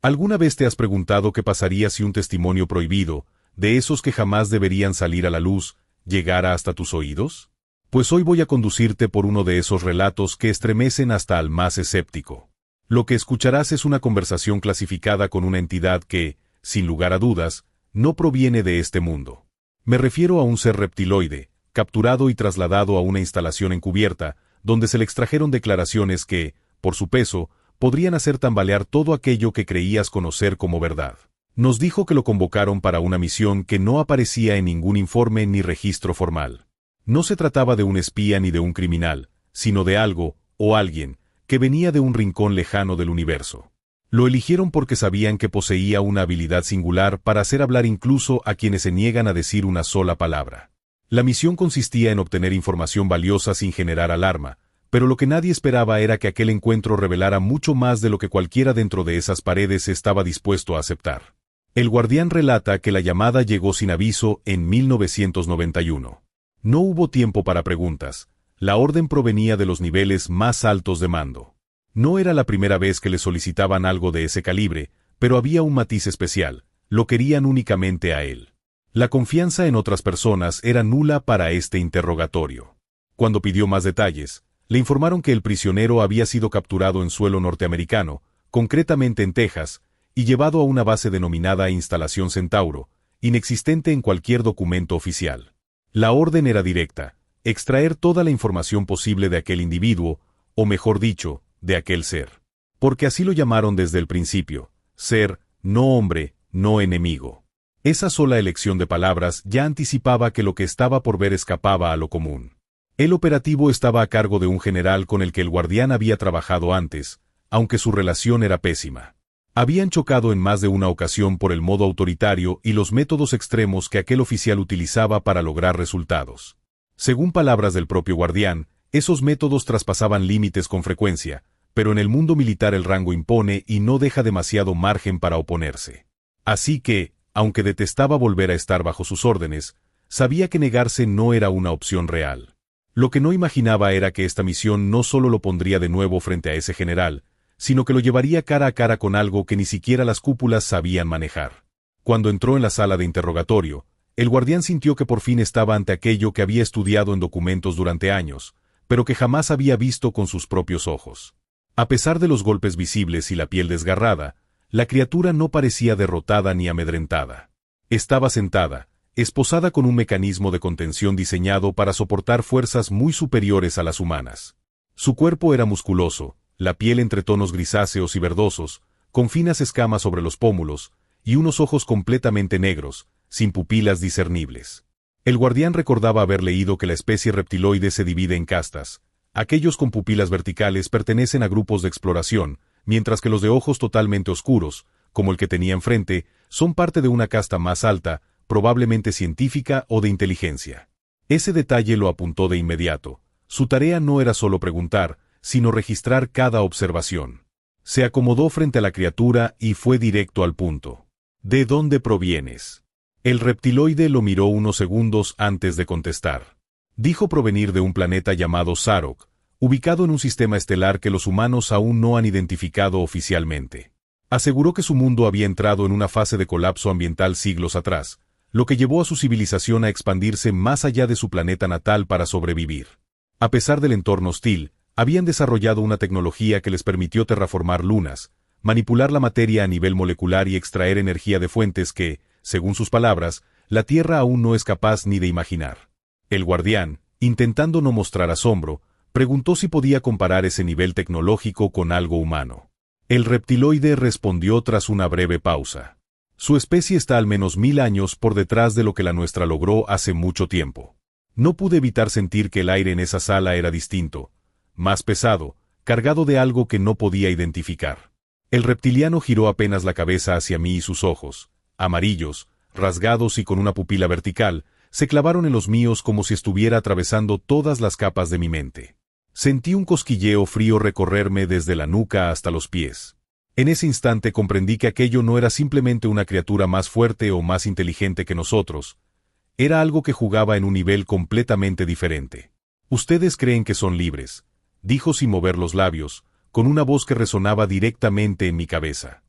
¿Alguna vez te has preguntado qué pasaría si un testimonio prohibido, de esos que jamás deberían salir a la luz, llegara hasta tus oídos? Pues hoy voy a conducirte por uno de esos relatos que estremecen hasta al más escéptico. Lo que escucharás es una conversación clasificada con una entidad que, sin lugar a dudas, no proviene de este mundo. Me refiero a un ser reptiloide, capturado y trasladado a una instalación encubierta, donde se le extrajeron declaraciones que, por su peso, podrían hacer tambalear todo aquello que creías conocer como verdad. Nos dijo que lo convocaron para una misión que no aparecía en ningún informe ni registro formal. No se trataba de un espía ni de un criminal, sino de algo, o alguien, que venía de un rincón lejano del universo. Lo eligieron porque sabían que poseía una habilidad singular para hacer hablar incluso a quienes se niegan a decir una sola palabra. La misión consistía en obtener información valiosa sin generar alarma, pero lo que nadie esperaba era que aquel encuentro revelara mucho más de lo que cualquiera dentro de esas paredes estaba dispuesto a aceptar. El guardián relata que la llamada llegó sin aviso en 1991. No hubo tiempo para preguntas. La orden provenía de los niveles más altos de mando. No era la primera vez que le solicitaban algo de ese calibre, pero había un matiz especial: lo querían únicamente a él. La confianza en otras personas era nula para este interrogatorio. Cuando pidió más detalles, le informaron que el prisionero había sido capturado en suelo norteamericano, concretamente en Texas, y llevado a una base denominada Instalación Centauro, inexistente en cualquier documento oficial. La orden era directa: extraer toda la información posible de aquel individuo, o mejor dicho, de aquel ser. Porque así lo llamaron desde el principio: ser, no hombre, no enemigo. Esa sola elección de palabras ya anticipaba que lo que estaba por ver escapaba a lo común. El operativo estaba a cargo de un general con el que el guardián había trabajado antes, aunque su relación era pésima. Habían chocado en más de una ocasión por el modo autoritario y los métodos extremos que aquel oficial utilizaba para lograr resultados. Según palabras del propio guardián, esos métodos traspasaban límites con frecuencia, pero en el mundo militar el rango impone y no deja demasiado margen para oponerse. Así que, aunque detestaba volver a estar bajo sus órdenes, sabía que negarse no era una opción real. Lo que no imaginaba era que esta misión no solo lo pondría de nuevo frente a ese general, sino que lo llevaría cara a cara con algo que ni siquiera las cúpulas sabían manejar. Cuando entró en la sala de interrogatorio, el guardián sintió que por fin estaba ante aquello que había estudiado en documentos durante años, pero que jamás había visto con sus propios ojos. A pesar de los golpes visibles y la piel desgarrada, la criatura no parecía derrotada ni amedrentada. Estaba sentada, esposada con un mecanismo de contención diseñado para soportar fuerzas muy superiores a las humanas. Su cuerpo era musculoso, la piel entre tonos grisáceos y verdosos, con finas escamas sobre los pómulos, y unos ojos completamente negros, sin pupilas discernibles. El guardián recordaba haber leído que la especie reptiloide se divide en castas. Aquellos con pupilas verticales pertenecen a grupos de exploración, mientras que los de ojos totalmente oscuros, como el que tenía enfrente, son parte de una casta más alta, probablemente científica o de inteligencia. Ese detalle lo apuntó de inmediato. Su tarea no era solo preguntar, sino registrar cada observación. Se acomodó frente a la criatura y fue directo al punto. ¿De dónde provienes? El reptiloide lo miró unos segundos antes de contestar. Dijo provenir de un planeta llamado Sarok, ubicado en un sistema estelar que los humanos aún no han identificado oficialmente. Aseguró que su mundo había entrado en una fase de colapso ambiental siglos atrás, lo que llevó a su civilización a expandirse más allá de su planeta natal para sobrevivir. A pesar del entorno hostil, habían desarrollado una tecnología que les permitió terraformar lunas, manipular la materia a nivel molecular y extraer energía de fuentes que, según sus palabras, la Tierra aún no es capaz ni de imaginar. El guardián, intentando no mostrar asombro, preguntó si podía comparar ese nivel tecnológico con algo humano. El reptiloide respondió tras una breve pausa. Su especie está al menos 1000 años por detrás de lo que la nuestra logró hace mucho tiempo. No pude evitar sentir que el aire en esa sala era distinto, más pesado, cargado de algo que no podía identificar. El reptiliano giró apenas la cabeza hacia mí y sus ojos, amarillos, rasgados y con una pupila vertical, se clavaron en los míos como si estuviera atravesando todas las capas de mi mente. Sentí un cosquilleo frío recorrerme desde la nuca hasta los pies. En ese instante comprendí que aquello no era simplemente una criatura más fuerte o más inteligente que nosotros. Era algo que jugaba en un nivel completamente diferente. «Ustedes creen que son libres», dijo sin mover los labios, con una voz que resonaba directamente en mi cabeza.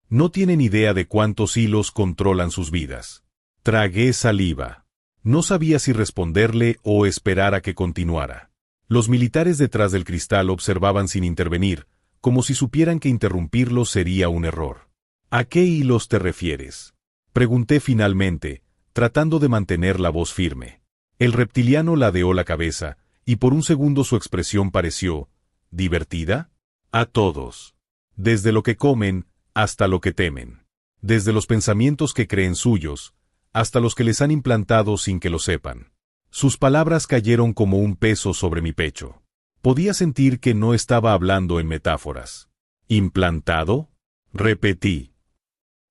No tienen idea de cuántos hilos controlan sus vidas. Tragué saliva. No sabía si responderle o esperar a que continuara. Los militares detrás del cristal observaban sin intervenir, como si supieran que interrumpirlo sería un error. ¿A qué hilos te refieres?, pregunté finalmente, tratando de mantener la voz firme. El reptiliano ladeó la cabeza, y por un segundo su expresión pareció ¿divertida? A todos. Desde lo que comen hasta lo que temen. Desde los pensamientos que creen suyos, hasta los que les han implantado sin que lo sepan. Sus palabras cayeron como un peso sobre mi pecho. Podía sentir que no estaba hablando en metáforas. ¿Implantado?, repetí.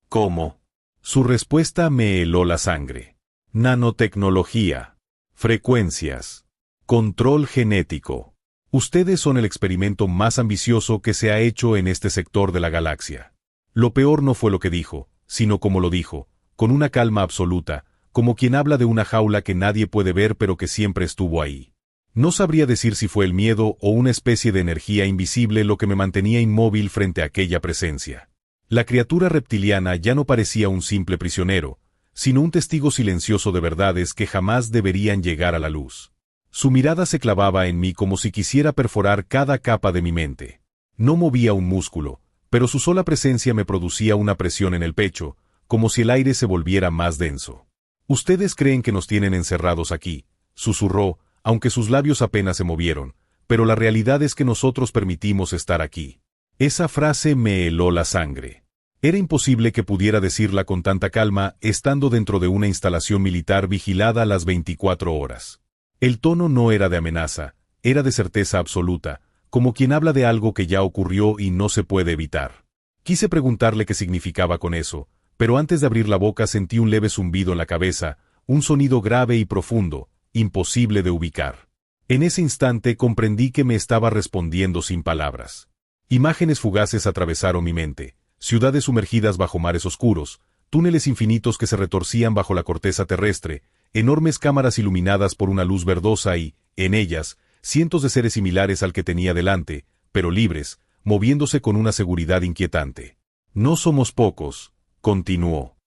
¿Cómo? Su respuesta me heló la sangre. Nanotecnología. Frecuencias. Control genético. Ustedes son el experimento más ambicioso que se ha hecho en este sector de la galaxia. Lo peor no fue lo que dijo, sino como lo dijo, con una calma absoluta, como quien habla de una jaula que nadie puede ver pero que siempre estuvo ahí. No sabría decir si fue el miedo o una especie de energía invisible lo que me mantenía inmóvil frente a aquella presencia. La criatura reptiliana ya no parecía un simple prisionero, sino un testigo silencioso de verdades que jamás deberían llegar a la luz. Su mirada se clavaba en mí como si quisiera perforar cada capa de mi mente. No movía un músculo, pero su sola presencia me producía una presión en el pecho, como si el aire se volviera más denso. «Ustedes creen que nos tienen encerrados aquí», susurró, aunque sus labios apenas se movieron, «pero la realidad es que nosotros permitimos estar aquí». Esa frase me heló la sangre. Era imposible que pudiera decirla con tanta calma estando dentro de una instalación militar vigilada las 24 horas. El tono no era de amenaza, era de certeza absoluta, como quien habla de algo que ya ocurrió y no se puede evitar. Quise preguntarle qué significaba con eso, pero antes de abrir la boca sentí un leve zumbido en la cabeza, un sonido grave y profundo, imposible de ubicar. En ese instante comprendí que me estaba respondiendo sin palabras. Imágenes fugaces atravesaron mi mente, ciudades sumergidas bajo mares oscuros, túneles infinitos que se retorcían bajo la corteza terrestre, enormes cámaras iluminadas por una luz verdosa y, en ellas, cientos de seres similares al que tenía delante, pero libres, moviéndose con una seguridad inquietante. «No somos pocos», continuó.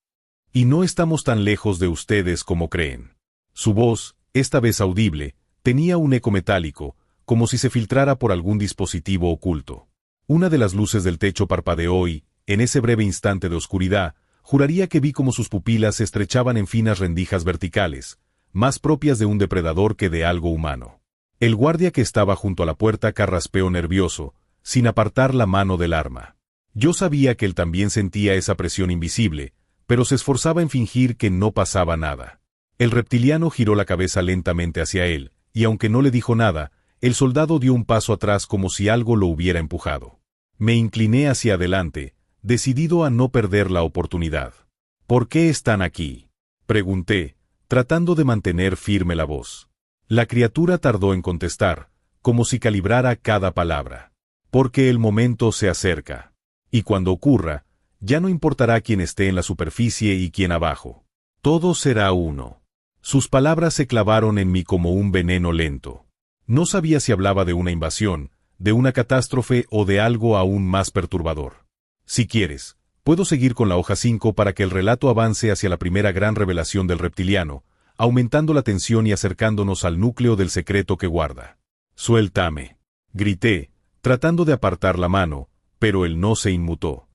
«Y no estamos tan lejos de ustedes como creen». Su voz, esta vez audible, tenía un eco metálico, como si se filtrara por algún dispositivo oculto. Una de las luces del techo parpadeó y, en ese breve instante de oscuridad, juraría que vi cómo sus pupilas se estrechaban en finas rendijas verticales, más propias de un depredador que de algo humano. El guardia que estaba junto a la puerta carraspeó nervioso, sin apartar la mano del arma. Yo sabía que él también sentía esa presión invisible, pero se esforzaba en fingir que no pasaba nada. El reptiliano giró la cabeza lentamente hacia él, y aunque no le dijo nada, el soldado dio un paso atrás como si algo lo hubiera empujado. Me incliné hacia adelante, decidido a no perder la oportunidad. «¿Por qué están aquí?», pregunté, tratando de mantener firme la voz. La criatura tardó en contestar, como si calibrara cada palabra. «Porque el momento se acerca. Y cuando ocurra, ya no importará quién esté en la superficie y quién abajo. Todo será uno». Sus palabras se clavaron en mí como un veneno lento. No sabía si hablaba de una invasión, de una catástrofe o de algo aún más perturbador. «Si quieres, puedo seguir con la hoja 5 para que el relato avance hacia la primera gran revelación del reptiliano, aumentando la tensión y acercándonos al núcleo del secreto que guarda». «Suéltame», grité, tratando de apartar la mano, pero él no se inmutó.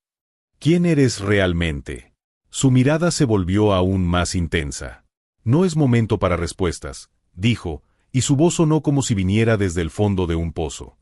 «¿Quién eres realmente?». Su mirada se volvió aún más intensa. «No es momento para respuestas», dijo, y su voz sonó como si viniera desde el fondo de un pozo.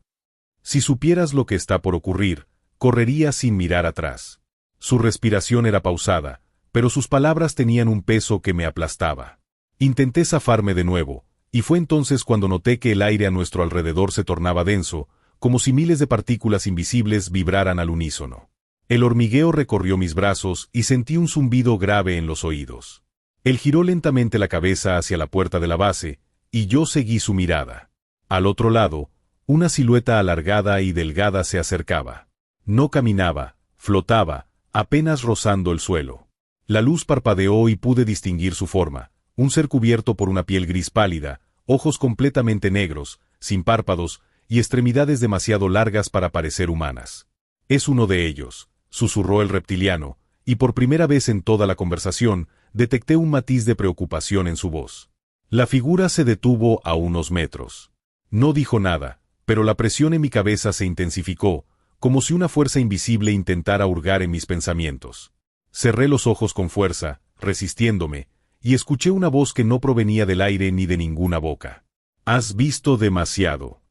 «Si supieras lo que está por ocurrir, correrías sin mirar atrás». Su respiración era pausada, pero sus palabras tenían un peso que me aplastaba. Intenté zafarme de nuevo, y fue entonces cuando noté que el aire a nuestro alrededor se tornaba denso, como si miles de partículas invisibles vibraran al unísono. El hormigueo recorrió mis brazos y sentí un zumbido grave en los oídos. Él giró lentamente la cabeza hacia la puerta de la base, y yo seguí su mirada. Al otro lado, una silueta alargada y delgada se acercaba. No caminaba, flotaba, apenas rozando el suelo. La luz parpadeó y pude distinguir su forma, un ser cubierto por una piel gris pálida, ojos completamente negros, sin párpados, y extremidades demasiado largas para parecer humanas. «Es uno de ellos», susurró el reptiliano, y por primera vez en toda la conversación, detecté un matiz de preocupación en su voz. La figura se detuvo a unos metros. No dijo nada, pero la presión en mi cabeza se intensificó, como si una fuerza invisible intentara hurgar en mis pensamientos. Cerré los ojos con fuerza, resistiéndome, y escuché una voz que no provenía del aire ni de ninguna boca. «Has visto demasiado».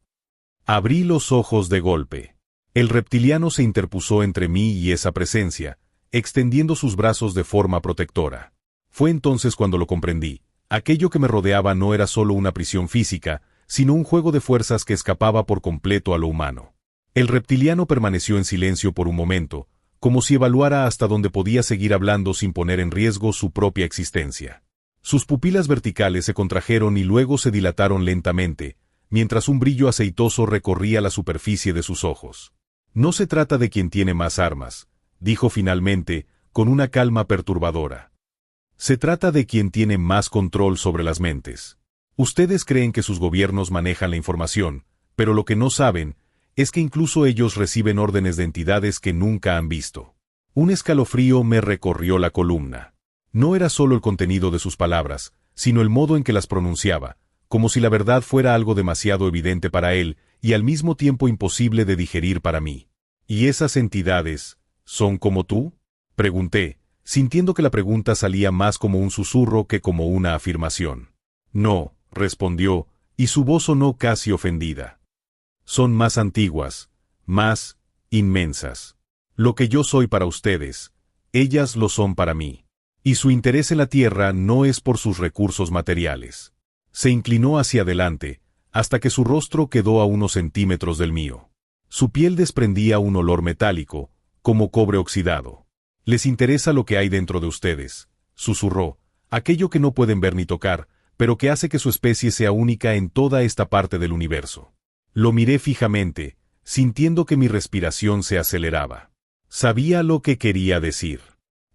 Abrí los ojos de golpe. El reptiliano se interpuso entre mí y esa presencia, extendiendo sus brazos de forma protectora. Fue entonces cuando lo comprendí. Aquello que me rodeaba no era solo una prisión física, sino un juego de fuerzas que escapaba por completo a lo humano. El reptiliano permaneció en silencio por un momento, como si evaluara hasta dónde podía seguir hablando sin poner en riesgo su propia existencia. Sus pupilas verticales se contrajeron y luego se dilataron lentamente, mientras un brillo aceitoso recorría la superficie de sus ojos. «No se trata de quien tiene más armas», dijo finalmente, con una calma perturbadora. «Se trata de quien tiene más control sobre las mentes. Ustedes creen que sus gobiernos manejan la información, pero lo que no saben es que incluso ellos reciben órdenes de entidades que nunca han visto». Un escalofrío me recorrió la columna. No era solo el contenido de sus palabras, sino el modo en que las pronunciaba, como si la verdad fuera algo demasiado evidente para él y al mismo tiempo imposible de digerir para mí. «¿Y esas entidades son como tú?», pregunté, sintiendo que la pregunta salía más como un susurro que como una afirmación. «No», respondió, y su voz sonó casi ofendida. «Son más antiguas, más inmensas. Lo que yo soy para ustedes, ellas lo son para mí. Y su interés en la tierra no es por sus recursos materiales». Se inclinó hacia adelante, hasta que su rostro quedó a unos centímetros del mío. Su piel desprendía un olor metálico, como cobre oxidado. «Les interesa lo que hay dentro de ustedes», susurró, «aquello que no pueden ver ni tocar, pero que hace que su especie sea única en toda esta parte del universo». Lo miré fijamente, sintiendo que mi respiración se aceleraba. Sabía lo que quería decir.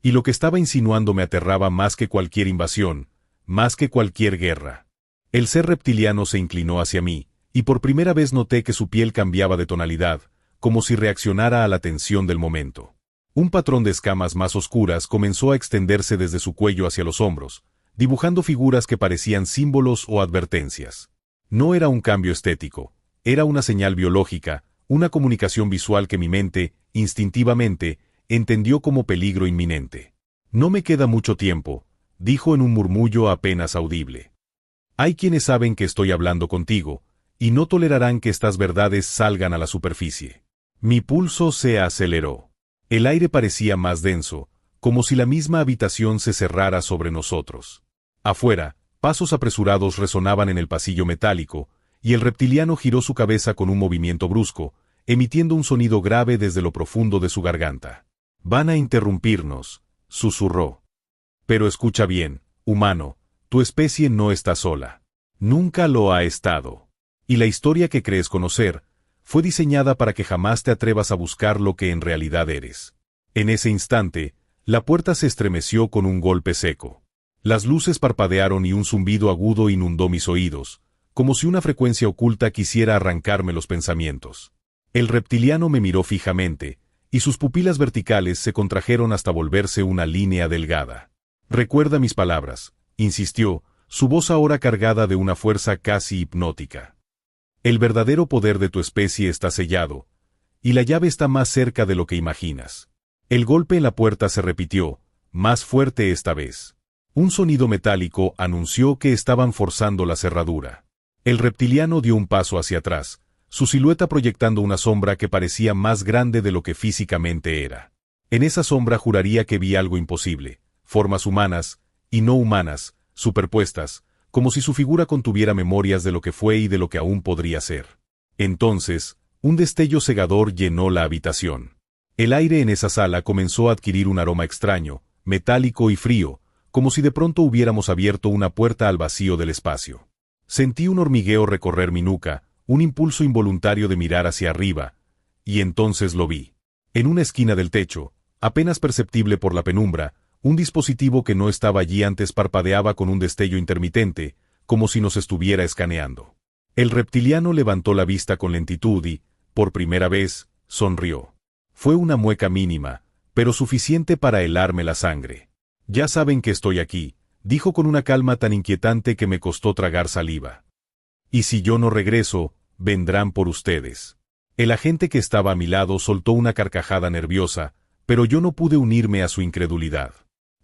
Y lo que estaba insinuando me aterraba más que cualquier invasión, más que cualquier guerra. El ser reptiliano se inclinó hacia mí, y por primera vez noté que su piel cambiaba de tonalidad, como si reaccionara a la tensión del momento. Un patrón de escamas más oscuras comenzó a extenderse desde su cuello hacia los hombros, dibujando figuras que parecían símbolos o advertencias. No era un cambio estético, era una señal biológica, una comunicación visual que mi mente, instintivamente, entendió como peligro inminente. «No me queda mucho tiempo», dijo en un murmullo apenas audible. «Hay quienes saben que estoy hablando contigo, y no tolerarán que estas verdades salgan a la superficie». Mi pulso se aceleró. El aire parecía más denso, como si la misma habitación se cerrara sobre nosotros. Afuera, pasos apresurados resonaban en el pasillo metálico, y el reptiliano giró su cabeza con un movimiento brusco, emitiendo un sonido grave desde lo profundo de su garganta. «Van a interrumpirnos», susurró. «Pero escucha bien, humano, tu especie no está sola. Nunca lo ha estado. Y la historia que crees conocer fue diseñada para que jamás te atrevas a buscar lo que en realidad eres». En ese instante, la puerta se estremeció con un golpe seco. Las luces parpadearon y un zumbido agudo inundó mis oídos, como si una frecuencia oculta quisiera arrancarme los pensamientos. El reptiliano me miró fijamente, y sus pupilas verticales se contrajeron hasta volverse una línea delgada. «Recuerda mis palabras», insistió, su voz ahora cargada de una fuerza casi hipnótica. «El verdadero poder de tu especie está sellado, y la llave está más cerca de lo que imaginas». El golpe en la puerta se repitió, más fuerte esta vez. Un sonido metálico anunció que estaban forzando la cerradura. El reptiliano dio un paso hacia atrás, su silueta proyectando una sombra que parecía más grande de lo que físicamente era. En esa sombra juraría que vi algo imposible, formas humanas y no humanas, superpuestas, como si su figura contuviera memorias de lo que fue y de lo que aún podría ser. Entonces, un destello cegador llenó la habitación. El aire en esa sala comenzó a adquirir un aroma extraño, metálico y frío, como si de pronto hubiéramos abierto una puerta al vacío del espacio. Sentí un hormigueo recorrer mi nuca, un impulso involuntario de mirar hacia arriba, y entonces lo vi. En una esquina del techo, apenas perceptible por la penumbra, un dispositivo que no estaba allí antes parpadeaba con un destello intermitente, como si nos estuviera escaneando. El reptiliano levantó la vista con lentitud y, por primera vez, sonrió. Fue una mueca mínima, pero suficiente para helarme la sangre. Ya saben que estoy aquí, dijo con una calma tan inquietante que me costó tragar saliva. Y si yo no regreso, vendrán por ustedes. El agente que estaba a mi lado soltó una carcajada nerviosa, pero yo no pude unirme a su incredulidad.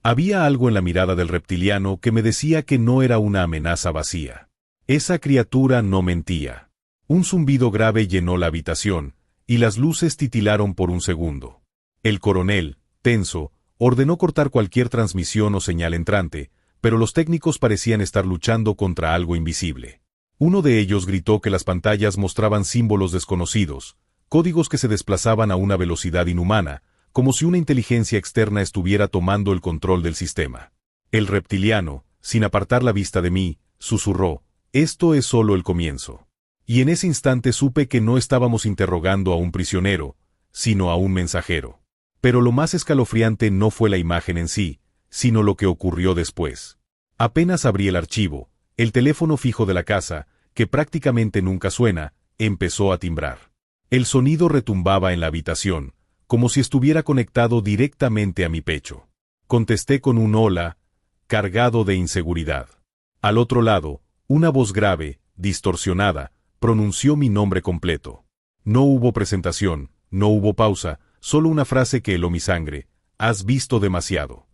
Había algo en la mirada del reptiliano que me decía que no era una amenaza vacía. Esa criatura no mentía. Un zumbido grave llenó la habitación, y las luces titilaron por un segundo. El coronel, tenso, ordenó cortar cualquier transmisión o señal entrante, pero los técnicos parecían estar luchando contra algo invisible. Uno de ellos gritó que las pantallas mostraban símbolos desconocidos, códigos que se desplazaban a una velocidad inhumana, como si una inteligencia externa estuviera tomando el control del sistema. El reptiliano, sin apartar la vista de mí, susurró: «Esto es solo el comienzo». Y en ese instante supe que no estábamos interrogando a un prisionero, sino a un mensajero. Pero lo más escalofriante no fue la imagen en sí, sino lo que ocurrió después. Apenas abrí el archivo, el teléfono fijo de la casa, que prácticamente nunca suena, empezó a timbrar. El sonido retumbaba en la habitación, como si estuviera conectado directamente a mi pecho. Contesté con un hola, cargado de inseguridad. Al otro lado, una voz grave, distorsionada, pronunció mi nombre completo. No hubo presentación, no hubo pausa, solo una frase que heló mi sangre: «Has visto demasiado».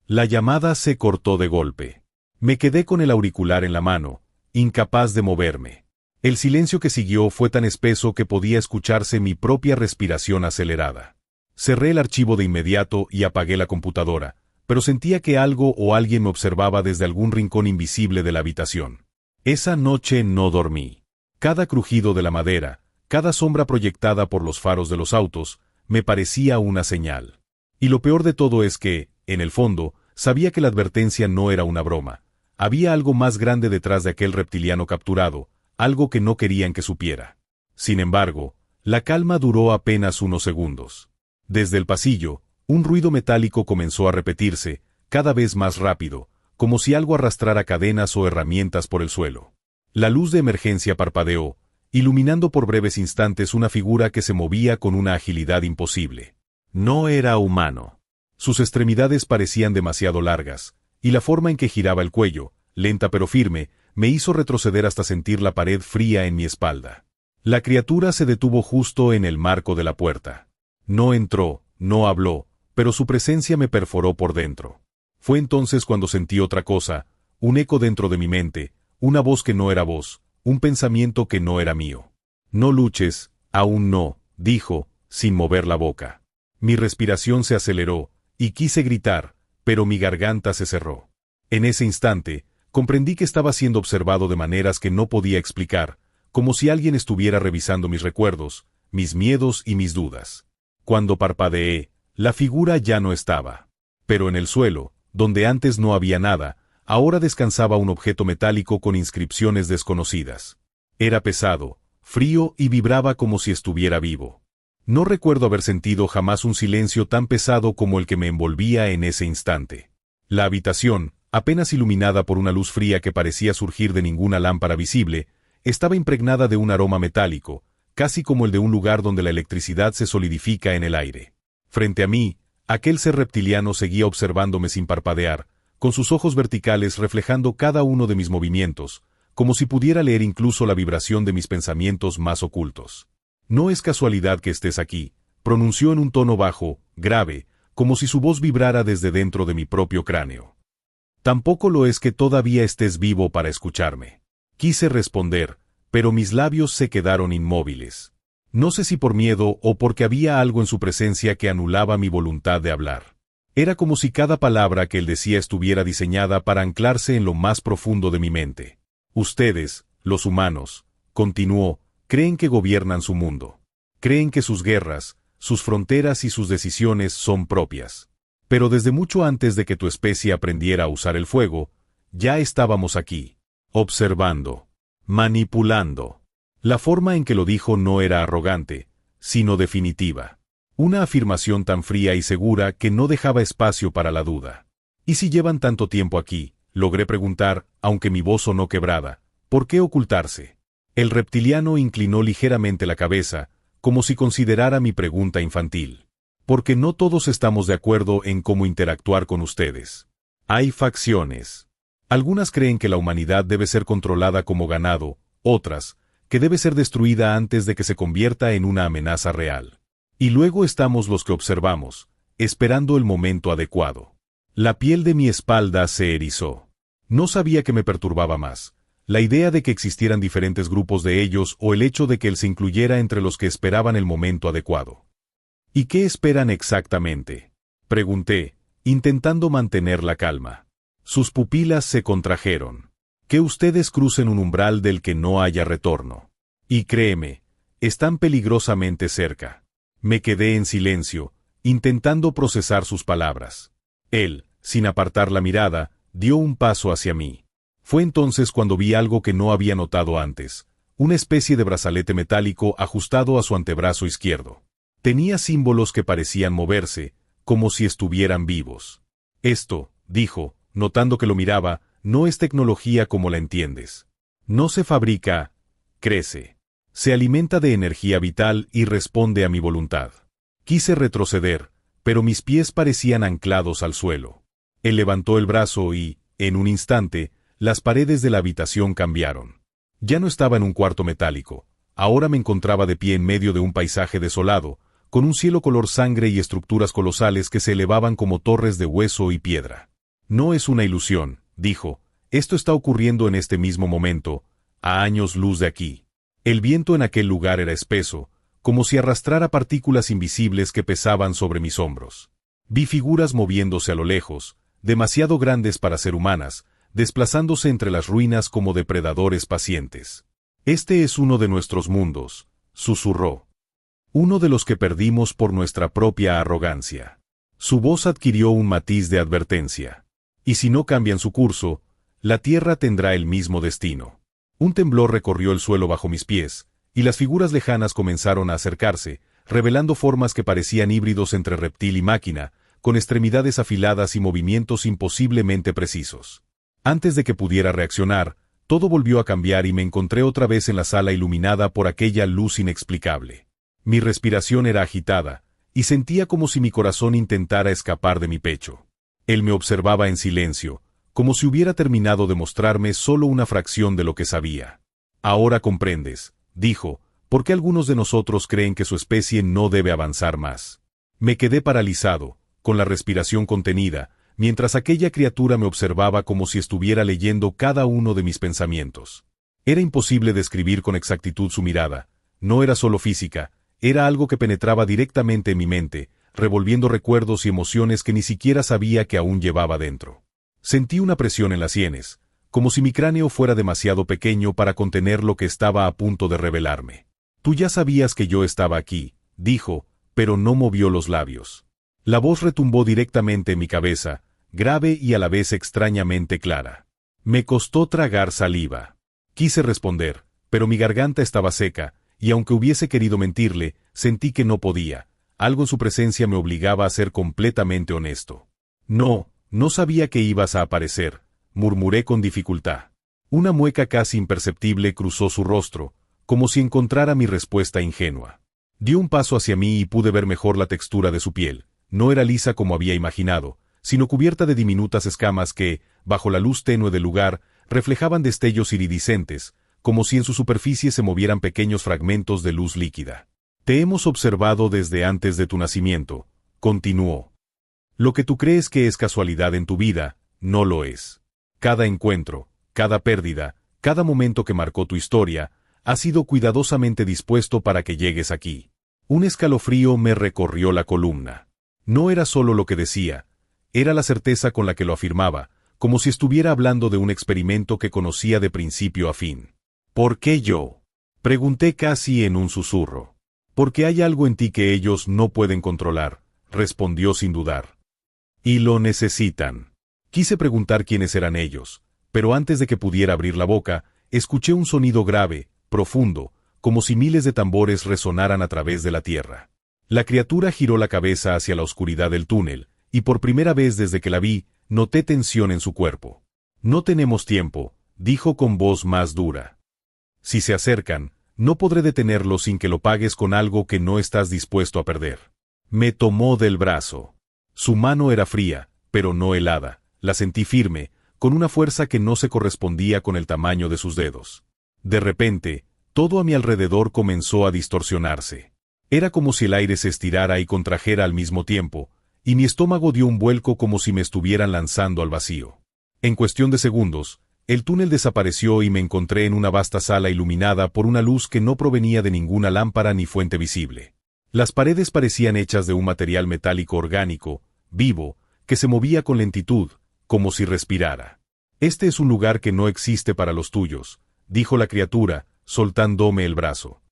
La llamada se cortó de golpe. Me quedé con el auricular en la mano, incapaz de moverme. El silencio que siguió fue tan espeso que podía escucharse mi propia respiración acelerada. Cerré el archivo de inmediato y apagué la computadora, pero sentía que algo o alguien me observaba desde algún rincón invisible de la habitación. Esa noche no dormí. Cada crujido de la madera, cada sombra proyectada por los faros de los autos, me parecía una señal. Y lo peor de todo es que, en el fondo, sabía que la advertencia no era una broma. Había algo más grande detrás de aquel reptiliano capturado, algo que no querían que supiera. Sin embargo, la calma duró apenas unos segundos. Desde el pasillo, un ruido metálico comenzó a repetirse, cada vez más rápido, como si algo arrastrara cadenas o herramientas por el suelo. La luz de emergencia parpadeó, iluminando por breves instantes una figura que se movía con una agilidad imposible. No era humano. Sus extremidades parecían demasiado largas, y la forma en que giraba el cuello, lenta pero firme, me hizo retroceder hasta sentir la pared fría en mi espalda. La criatura se detuvo justo en el marco de la puerta. No entró, no habló, pero su presencia me perforó por dentro. Fue entonces cuando sentí otra cosa, un eco dentro de mi mente, una voz que no era voz, un pensamiento que no era mío. «No luches, aún no», dijo, sin mover la boca. Mi respiración se aceleró, y quise gritar, pero mi garganta se cerró. En ese instante, comprendí que estaba siendo observado de maneras que no podía explicar, como si alguien estuviera revisando mis recuerdos, mis miedos y mis dudas. Cuando parpadeé, la figura ya no estaba. Pero en el suelo, donde antes no había nada, ahora descansaba un objeto metálico con inscripciones desconocidas. Era pesado, frío y vibraba como si estuviera vivo. No recuerdo haber sentido jamás un silencio tan pesado como el que me envolvía en ese instante. La habitación, apenas iluminada por una luz fría que parecía surgir de ninguna lámpara visible, estaba impregnada de un aroma metálico, casi como el de un lugar donde la electricidad se solidifica en el aire. Frente a mí, aquel ser reptiliano seguía observándome sin parpadear, con sus ojos verticales reflejando cada uno de mis movimientos, como si pudiera leer incluso la vibración de mis pensamientos más ocultos. «No es casualidad que estés aquí», pronunció en un tono bajo, grave, como si su voz vibrara desde dentro de mi propio cráneo. «Tampoco lo es que todavía estés vivo para escucharme». Quise responder, pero mis labios se quedaron inmóviles. No sé si por miedo o porque había algo en su presencia que anulaba mi voluntad de hablar. Era como si cada palabra que él decía estuviera diseñada para anclarse en lo más profundo de mi mente. «Ustedes, los humanos», continuó, «creen que gobiernan su mundo. Creen que sus guerras, sus fronteras y sus decisiones son propias. Pero desde mucho antes de que tu especie aprendiera a usar el fuego, ya estábamos aquí, observando, manipulando». La forma en que lo dijo no era arrogante, sino definitiva. Una afirmación tan fría y segura que no dejaba espacio para la duda. «¿Y si llevan tanto tiempo aquí?», logré preguntar, aunque mi voz sonó quebrada. «¿Por qué ocultarse?». El reptiliano inclinó ligeramente la cabeza, como si considerara mi pregunta infantil. Porque no todos estamos de acuerdo en cómo interactuar con ustedes. Hay facciones. Algunas creen que la humanidad debe ser controlada como ganado, otras, que debe ser destruida antes de que se convierta en una amenaza real. Y luego estamos los que observamos, esperando el momento adecuado. La piel de mi espalda se erizó. No sabía que me perturbaba más, la idea de que existieran diferentes grupos de ellos o el hecho de que él se incluyera entre los que esperaban el momento adecuado. ¿Y qué esperan exactamente?, pregunté, intentando mantener la calma. Sus pupilas se contrajeron. Que ustedes crucen un umbral del que no haya retorno. Y créeme, están peligrosamente cerca. Me quedé en silencio, intentando procesar sus palabras. Él, sin apartar la mirada, dio un paso hacia mí. Fue entonces cuando vi algo que no había notado antes, una especie de brazalete metálico ajustado a su antebrazo izquierdo. Tenía símbolos que parecían moverse, como si estuvieran vivos. Esto, dijo, notando que lo miraba, no es tecnología como la entiendes. No se fabrica, crece. Se alimenta de energía vital y responde a mi voluntad. Quise retroceder, pero mis pies parecían anclados al suelo. Él levantó el brazo y, en un instante, las paredes de la habitación cambiaron. Ya no estaba en un cuarto metálico, ahora me encontraba de pie en medio de un paisaje desolado, con un cielo color sangre y estructuras colosales que se elevaban como torres de hueso y piedra. No es una ilusión, dijo, esto está ocurriendo en este mismo momento, a años luz de aquí. El viento en aquel lugar era espeso, como si arrastrara partículas invisibles que pesaban sobre mis hombros. Vi figuras moviéndose a lo lejos, demasiado grandes para ser humanas, desplazándose entre las ruinas como depredadores pacientes. Este es uno de nuestros mundos, susurró. Uno de los que perdimos por nuestra propia arrogancia. Su voz adquirió un matiz de advertencia. Y si no cambian su curso, la tierra tendrá el mismo destino. Un temblor recorrió el suelo bajo mis pies, y las figuras lejanas comenzaron a acercarse, revelando formas que parecían híbridos entre reptil y máquina, con extremidades afiladas y movimientos imposiblemente precisos. Antes de que pudiera reaccionar, todo volvió a cambiar y me encontré otra vez en la sala iluminada por aquella luz inexplicable. Mi respiración era agitada, y sentía como si mi corazón intentara escapar de mi pecho. Él me observaba en silencio, como si hubiera terminado de mostrarme solo una fracción de lo que sabía. Ahora comprendes, dijo, por qué algunos de nosotros creen que su especie no debe avanzar más. Me quedé paralizado, con la respiración contenida, mientras aquella criatura me observaba como si estuviera leyendo cada uno de mis pensamientos. Era imposible describir con exactitud su mirada, no era solo física, era algo que penetraba directamente en mi mente, revolviendo recuerdos y emociones que ni siquiera sabía que aún llevaba dentro. Sentí una presión en las sienes, como si mi cráneo fuera demasiado pequeño para contener lo que estaba a punto de revelarme. Tú ya sabías que yo estaba aquí, dijo, pero no movió los labios. La voz retumbó directamente en mi cabeza, grave y a la vez extrañamente clara. Me costó tragar saliva. Quise responder, pero mi garganta estaba seca, y aunque hubiese querido mentirle, sentí que no podía. Algo en su presencia me obligaba a ser completamente honesto. No sabía que ibas a aparecer, murmuré con dificultad. Una mueca casi imperceptible cruzó su rostro, como si encontrara mi respuesta ingenua. Dio un paso hacia mí y pude ver mejor la textura de su piel. No era lisa como había imaginado, sino cubierta de diminutas escamas que, bajo la luz tenue del lugar, reflejaban destellos iridiscentes, como si en su superficie se movieran pequeños fragmentos de luz líquida. Te hemos observado desde antes de tu nacimiento, continuó. Lo que tú crees que es casualidad en tu vida, no lo es. Cada encuentro, cada pérdida, cada momento que marcó tu historia, ha sido cuidadosamente dispuesto para que llegues aquí. Un escalofrío me recorrió la columna. No era solo lo que decía, era la certeza con la que lo afirmaba, como si estuviera hablando de un experimento que conocía de principio a fin. ¿Por qué yo?, pregunté casi en un susurro. Porque hay algo en ti que ellos no pueden controlar, respondió sin dudar. Y lo necesitan. Quise preguntar quiénes eran ellos, pero antes de que pudiera abrir la boca, escuché un sonido grave, profundo, como si miles de tambores resonaran a través de la tierra. La criatura giró la cabeza hacia la oscuridad del túnel, y por primera vez desde que la vi, noté tensión en su cuerpo. No tenemos tiempo, dijo con voz más dura. Si se acercan, no podré detenerlo sin que lo pagues con algo que no estás dispuesto a perder. Me tomó del brazo. Su mano era fría, pero no helada. La sentí firme, con una fuerza que no se correspondía con el tamaño de sus dedos. De repente, todo a mi alrededor comenzó a distorsionarse. Era como si el aire se estirara y contrajera al mismo tiempo, y mi estómago dio un vuelco como si me estuvieran lanzando al vacío. En cuestión de segundos, el túnel desapareció y me encontré en una vasta sala iluminada por una luz que no provenía de ninguna lámpara ni fuente visible. Las paredes parecían hechas de un material metálico orgánico, vivo, que se movía con lentitud, como si respirara. «Este es un lugar que no existe para los tuyos», dijo la criatura, soltándome el brazo.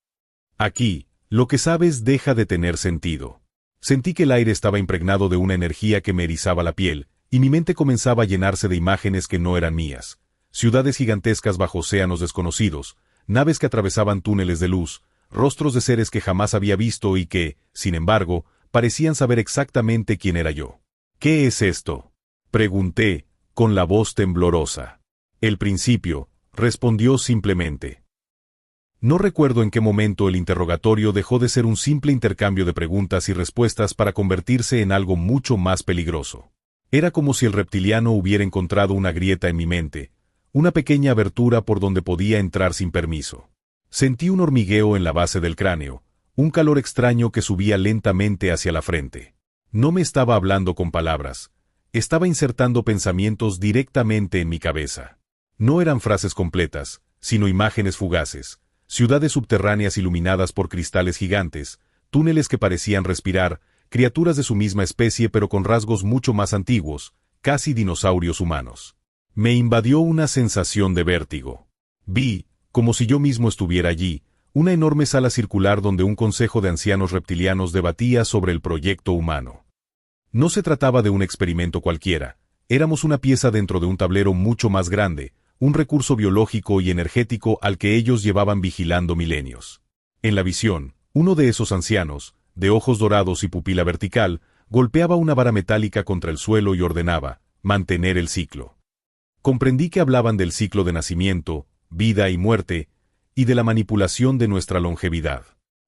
«Aquí, lo que sabes deja de tener sentido». Sentí que el aire estaba impregnado de una energía que me erizaba la piel, y mi mente comenzaba a llenarse de imágenes que no eran mías. Ciudades gigantescas bajo océanos desconocidos, naves que atravesaban túneles de luz, rostros de seres que jamás había visto y que, sin embargo, parecían saber exactamente quién era yo. «¿Qué es esto?», pregunté, con la voz temblorosa. «El principio», respondió simplemente. No recuerdo en qué momento el interrogatorio dejó de ser un simple intercambio de preguntas y respuestas para convertirse en algo mucho más peligroso. Era como si el reptiliano hubiera encontrado una grieta en mi mente, una pequeña abertura por donde podía entrar sin permiso. Sentí un hormigueo en la base del cráneo, un calor extraño que subía lentamente hacia la frente. No me estaba hablando con palabras, estaba insertando pensamientos directamente en mi cabeza. No eran frases completas, sino imágenes fugaces, ciudades subterráneas iluminadas por cristales gigantes, túneles que parecían respirar, criaturas de su misma especie pero con rasgos mucho más antiguos, casi dinosaurios humanos. Me invadió una sensación de vértigo. Vi, como si yo mismo estuviera allí, una enorme sala circular donde un consejo de ancianos reptilianos debatía sobre el proyecto humano. No se trataba de un experimento cualquiera, éramos una pieza dentro de un tablero mucho más grande, un recurso biológico y energético al que ellos llevaban vigilando milenios. En la visión, uno de esos ancianos, de ojos dorados y pupila vertical, golpeaba una vara metálica contra el suelo y ordenaba, mantener el ciclo. Comprendí que hablaban del ciclo de nacimiento, vida y muerte, y de la manipulación de nuestra longevidad.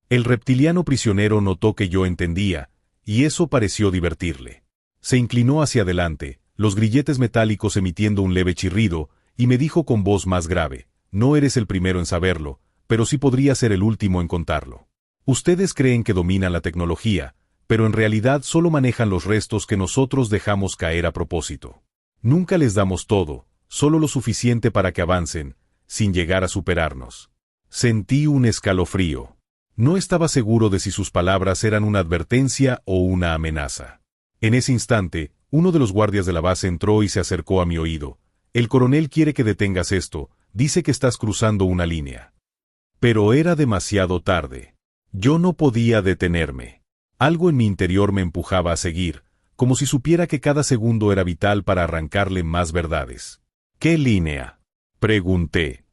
El reptiliano prisionero notó que yo entendía, y eso pareció divertirle. Se inclinó hacia adelante, los grilletes metálicos emitiendo un leve chirrido, y me dijo con voz más grave, «No eres el primero en saberlo, pero sí podría ser el último en contarlo. Ustedes creen que dominan la tecnología, pero en realidad solo manejan los restos que nosotros dejamos caer a propósito. Nunca les damos todo, solo lo suficiente para que avancen, sin llegar a superarnos». Sentí un escalofrío. No estaba seguro de si sus palabras eran una advertencia o una amenaza. En ese instante, uno de los guardias de la base entró y se acercó a mi oído. «El coronel quiere que detengas esto, dice que estás cruzando una línea». Pero era demasiado tarde. Yo no podía detenerme. Algo en mi interior me empujaba a seguir, como si supiera que cada segundo era vital para arrancarle más verdades. «¿Qué línea?», pregunté.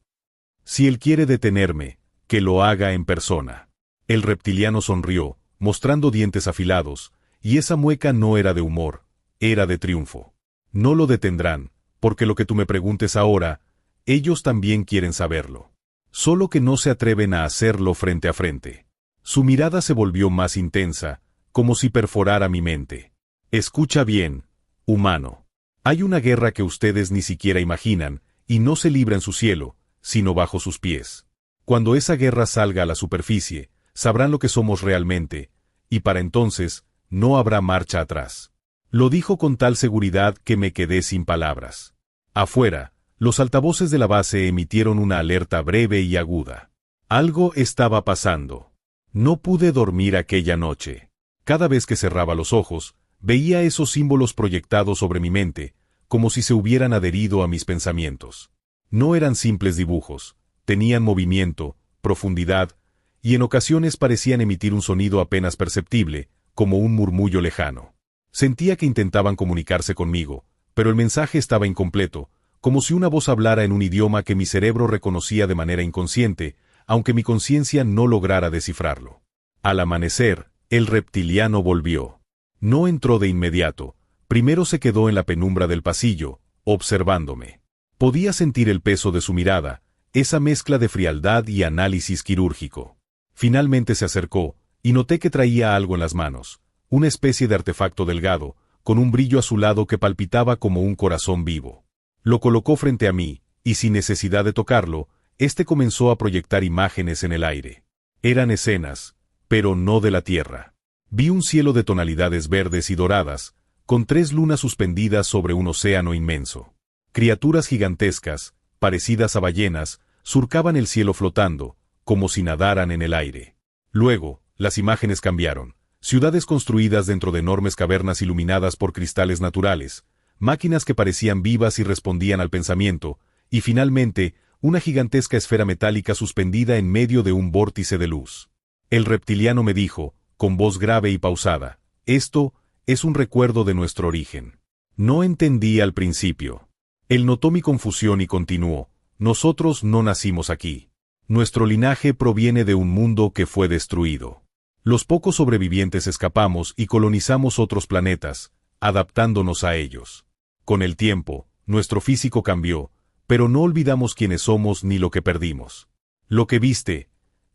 «Si él quiere detenerme, que lo haga en persona». El reptiliano sonrió, mostrando dientes afilados, y esa mueca no era de humor, era de triunfo. «No lo detendrán, porque lo que tú me preguntes ahora, ellos también quieren saberlo. Solo que no se atreven a hacerlo frente a frente». Su mirada se volvió más intensa, como si perforara mi mente. «Escucha bien, humano. Hay una guerra que ustedes ni siquiera imaginan, y no se libra en su cielo, sino bajo sus pies. Cuando esa guerra salga a la superficie, sabrán lo que somos realmente, y para entonces, no habrá marcha atrás». Lo dijo con tal seguridad que me quedé sin palabras. Afuera, los altavoces de la base emitieron una alerta breve y aguda. Algo estaba pasando. No pude dormir aquella noche. Cada vez que cerraba los ojos, veía esos símbolos proyectados sobre mi mente, como si se hubieran adherido a mis pensamientos. No eran simples dibujos, tenían movimiento, profundidad, y en ocasiones parecían emitir un sonido apenas perceptible, como un murmullo lejano. Sentía que intentaban comunicarse conmigo, pero el mensaje estaba incompleto, como si una voz hablara en un idioma que mi cerebro reconocía de manera inconsciente, aunque mi conciencia no lograra descifrarlo. Al amanecer, el reptiliano volvió. No entró de inmediato, primero se quedó en la penumbra del pasillo, observándome. Podía sentir el peso de su mirada, esa mezcla de frialdad y análisis quirúrgico. Finalmente se acercó, y noté que traía algo en las manos, una especie de artefacto delgado, con un brillo azulado que palpitaba como un corazón vivo. Lo colocó frente a mí, y sin necesidad de tocarlo, este comenzó a proyectar imágenes en el aire. Eran escenas, pero no de la Tierra. Vi un cielo de tonalidades verdes y doradas, con 3 lunas suspendidas sobre un océano inmenso. Criaturas gigantescas, parecidas a ballenas, surcaban el cielo flotando, como si nadaran en el aire. Luego, las imágenes cambiaron. Ciudades construidas dentro de enormes cavernas iluminadas por cristales naturales, máquinas que parecían vivas y respondían al pensamiento, y finalmente, una gigantesca esfera metálica suspendida en medio de un vórtice de luz. El reptiliano me dijo, con voz grave y pausada, «Esto es un recuerdo de nuestro origen». No entendí al principio. Él notó mi confusión y continuó, «Nosotros no nacimos aquí. Nuestro linaje proviene de un mundo que fue destruido. Los pocos sobrevivientes escapamos y colonizamos otros planetas, adaptándonos a ellos. Con el tiempo, nuestro físico cambió, pero no olvidamos quiénes somos ni lo que perdimos. Lo que viste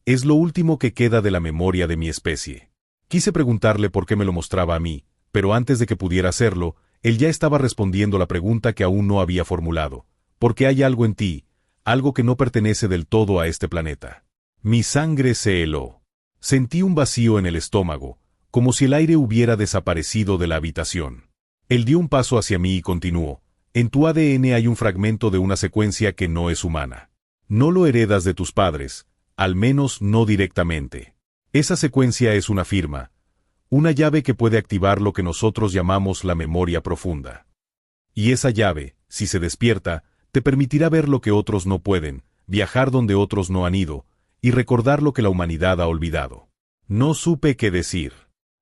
es lo último que queda de la memoria de mi especie». Quise preguntarle por qué me lo mostraba a mí, pero antes de que pudiera hacerlo, él ya estaba respondiendo la pregunta que aún no había formulado. «Porque hay algo en ti, algo que no pertenece del todo a este planeta». Mi sangre se heló. Sentí un vacío en el estómago, como si el aire hubiera desaparecido de la habitación. Él dio un paso hacia mí y continuó, «En tu ADN hay un fragmento de una secuencia que no es humana. No lo heredas de tus padres, al menos no directamente. Esa secuencia es una firma, una llave que puede activar lo que nosotros llamamos la memoria profunda. Y esa llave, si se despierta, te permitirá ver lo que otros no pueden, viajar donde otros no han ido, y recordar lo que la humanidad ha olvidado». No supe qué decir.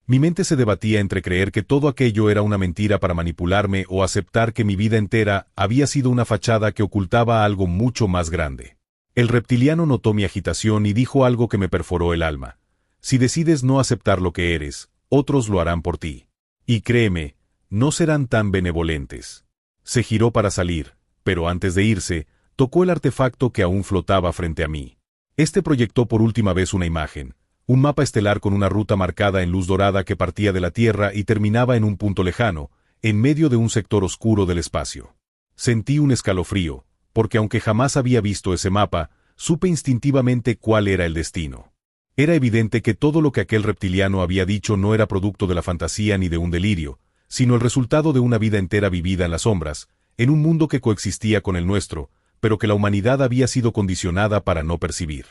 Mi mente se debatía entre creer que todo aquello era una mentira para manipularme o aceptar que mi vida entera había sido una fachada que ocultaba algo mucho más grande. El reptiliano notó mi agitación y dijo algo que me perforó el alma. «Si decides no aceptar lo que eres, otros lo harán por ti. Y créeme, no serán tan benevolentes». Se giró para salir, pero antes de irse, tocó el artefacto que aún flotaba frente a mí. Este proyectó por última vez una imagen, un mapa estelar con una ruta marcada en luz dorada que partía de la Tierra y terminaba en un punto lejano, en medio de un sector oscuro del espacio. Sentí un escalofrío, porque aunque jamás había visto ese mapa, supe instintivamente cuál era el destino. Era evidente que todo lo que aquel reptiliano había dicho no era producto de la fantasía ni de un delirio, sino el resultado de una vida entera vivida en las sombras, en un mundo que coexistía con el nuestro, pero que la humanidad había sido condicionada para no percibir.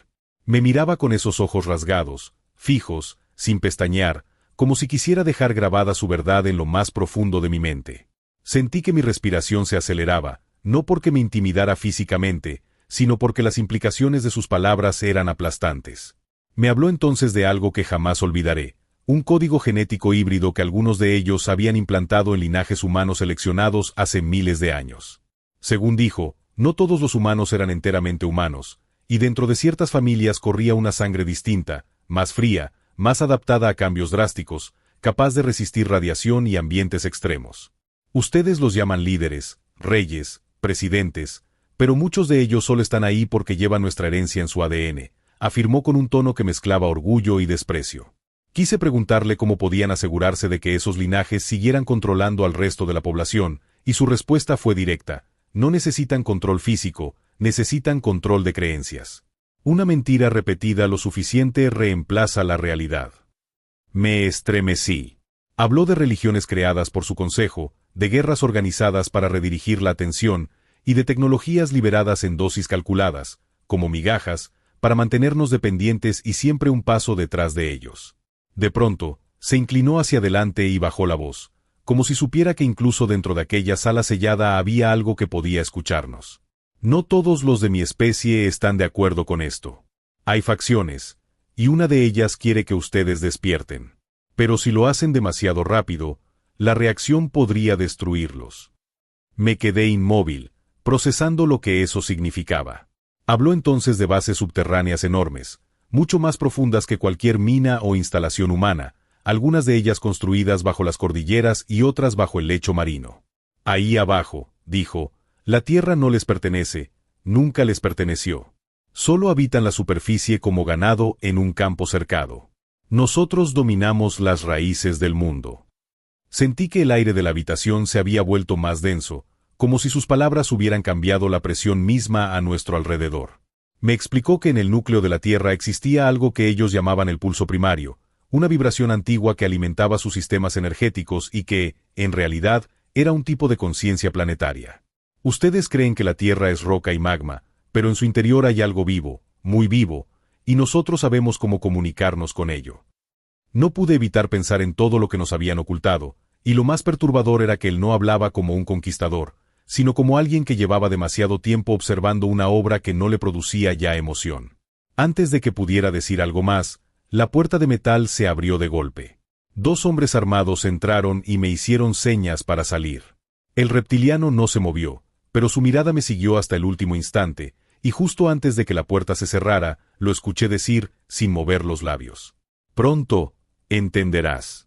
Me miraba con esos ojos rasgados, fijos, sin pestañear, como si quisiera dejar grabada su verdad en lo más profundo de mi mente. Sentí que mi respiración se aceleraba, no porque me intimidara físicamente, sino porque las implicaciones de sus palabras eran aplastantes. Me habló entonces de algo que jamás olvidaré, un código genético híbrido que algunos de ellos habían implantado en linajes humanos seleccionados hace miles de años. Según dijo, no todos los humanos eran enteramente humanos, y dentro de ciertas familias corría una sangre distinta, más fría, más adaptada a cambios drásticos, capaz de resistir radiación y ambientes extremos. Ustedes los llaman líderes, reyes, presidentes, pero muchos de ellos solo están ahí porque llevan nuestra herencia en su ADN, afirmó con un tono que mezclaba orgullo y desprecio. Quise preguntarle cómo podían asegurarse de que esos linajes siguieran controlando al resto de la población, y su respuesta fue directa: no necesitan control físico, necesitan control de creencias. Una mentira repetida lo suficiente reemplaza la realidad. Me estremecí. Habló de religiones creadas por su consejo, de guerras organizadas para redirigir la atención, y de tecnologías liberadas en dosis calculadas, como migajas, para mantenernos dependientes y siempre un paso detrás de ellos. De pronto, se inclinó hacia adelante y bajó la voz, como si supiera que incluso dentro de aquella sala sellada había algo que podía escucharnos. No todos los de mi especie están de acuerdo con esto. Hay facciones, y una de ellas quiere que ustedes despierten. Pero si lo hacen demasiado rápido, la reacción podría destruirlos. Me quedé inmóvil, procesando lo que eso significaba. Habló entonces de bases subterráneas enormes, mucho más profundas que cualquier mina o instalación humana, algunas de ellas construidas bajo las cordilleras y otras bajo el lecho marino. Ahí abajo, dijo, la tierra no les pertenece, nunca les perteneció. Solo habitan la superficie como ganado en un campo cercado. Nosotros dominamos las raíces del mundo. Sentí que el aire de la habitación se había vuelto más denso, como si sus palabras hubieran cambiado la presión misma a nuestro alrededor. Me explicó que en el núcleo de la Tierra existía algo que ellos llamaban el pulso primario, una vibración antigua que alimentaba sus sistemas energéticos y que, en realidad, era un tipo de conciencia planetaria. Ustedes creen que la Tierra es roca y magma, pero en su interior hay algo vivo, muy vivo, y nosotros sabemos cómo comunicarnos con ello. No pude evitar pensar en todo lo que nos habían ocultado, y lo más perturbador era que él no hablaba como un conquistador, sino como alguien que llevaba demasiado tiempo observando una obra que no le producía ya emoción. Antes de que pudiera decir algo más, la puerta de metal se abrió de golpe. 2 hombres armados entraron y me hicieron señas para salir. El reptiliano no se movió, pero su mirada me siguió hasta el último instante, y justo antes de que la puerta se cerrara, lo escuché decir, sin mover los labios: «Pronto entenderás».